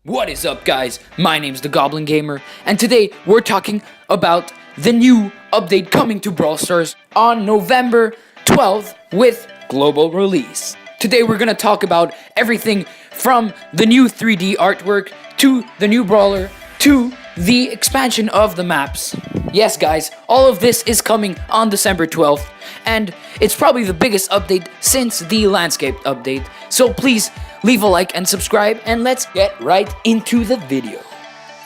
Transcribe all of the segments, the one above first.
What is up, guys? My name's the Goblin Gamer, and today we're talking about the new update coming to Brawl Stars on November 12th with global release. Today we're gonna talk about everything from the new 3D artwork to the new Brawler to the expansion of the maps. Yes, guys, all of this is coming on December 12th, and it's probably the biggest update since the landscape update. So please leave a like and subscribe, and let's get right into the video.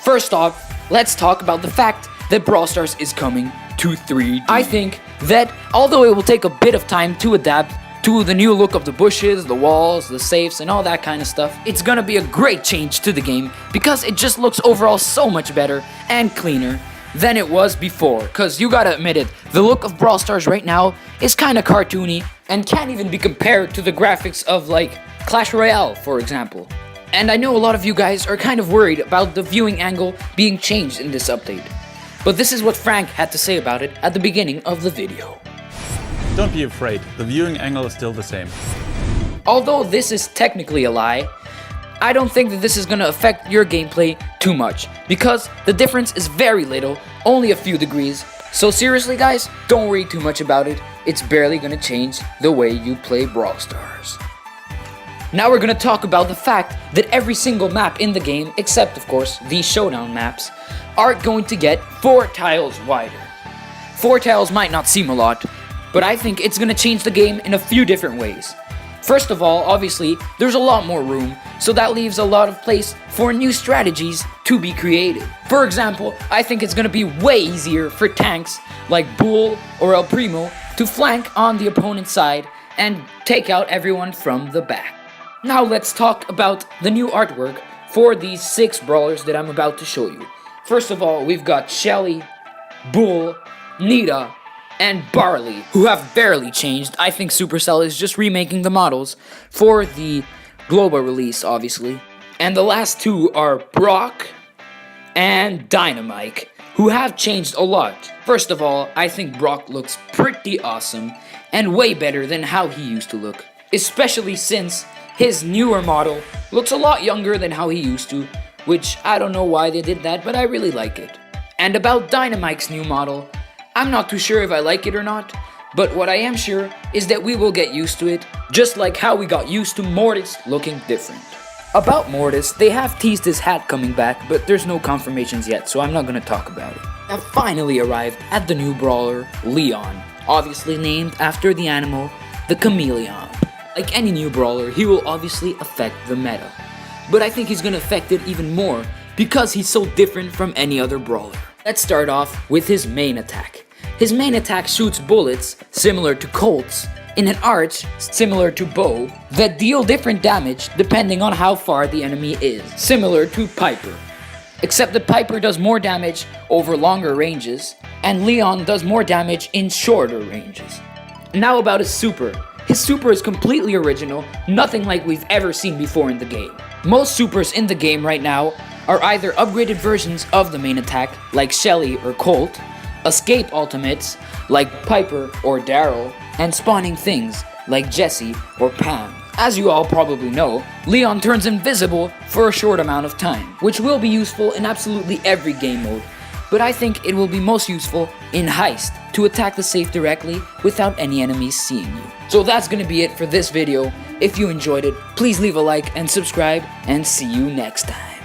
First off, let's talk about the fact that Brawl Stars is coming to 3D. I think that although it will take a bit of time to adapt to the new look of the bushes, the walls, the safes, and all that kind of stuff, it's gonna be a great change to the game because it just looks overall so much better and cleaner than it was before. Cause you gotta admit it, the look of Brawl Stars right now is kinda cartoony and can't even be compared to the graphics of like Clash Royale, for example. And I know a lot of you guys are kind of worried about the viewing angle being changed in this update. But this is what Frank had to say about it at the beginning of the video. Don't be afraid, the viewing angle is still the same. Although this is technically a lie, I don't think that this is gonna affect your gameplay too much, because the difference is very little, only a few degrees. So seriously guys, don't worry too much about it, it's barely gonna change the way you play Brawl Stars. Now we're gonna talk about the fact that every single map in the game, except of course the showdown maps, are going to get 4 tiles wider. 4 tiles might not seem a lot, but I think it's gonna change the game in a few different ways. First of all, obviously, there's a lot more room, so that leaves a lot of place for new strategies to be created. For example, I think it's gonna be way easier for tanks like Bull or El Primo to flank on the opponent's side and take out everyone from the back. Now let's talk about the new artwork for these 6 brawlers that I'm about to show you. First of all, we've got Shelly, Bull, Nita, and Barley, who have barely changed. I think Supercell is just remaking the models for the global release, obviously. And the last 2 are Brock and Dynamite, who have changed a lot. First of all, I think Brock looks pretty awesome and way better than how he used to look, especially since his newer model looks a lot younger than how he used to, which I don't know why they did that, but I really like it. And about Dynamite's new model, I'm not too sure if I like it or not, but what I am sure is that we will get used to it, just like how we got used to Mortis looking different. About Mortis, they have teased his hat coming back, but there's no confirmations yet, so I'm not gonna talk about it. I've finally arrived at the new brawler, Leon, obviously named after the animal, the chameleon. Like any new brawler, he will obviously affect the meta, but I think he's gonna affect it even more because he's so different from any other brawler. Let's start off with his main attack. His main attack shoots bullets, similar to Colt's, in an arch, similar to Bow, that deal different damage depending on how far the enemy is, similar to Piper. Except that Piper does more damage over longer ranges, and Leon does more damage in shorter ranges. Now about his super. His super is completely original, nothing like we've ever seen before in the game. Most supers in the game right now are either upgraded versions of the main attack, like Shelly or Colt, escape ultimates, like Piper or Daryl, and spawning things, like Jessie or Pam. As you all probably know, Leon turns invisible for a short amount of time, which will be useful in absolutely every game mode, but I think it will be most useful in Heist, to attack the safe directly without any enemies seeing you. So that's gonna be it for this video. If you enjoyed it, please leave a like and subscribe, and see you next time.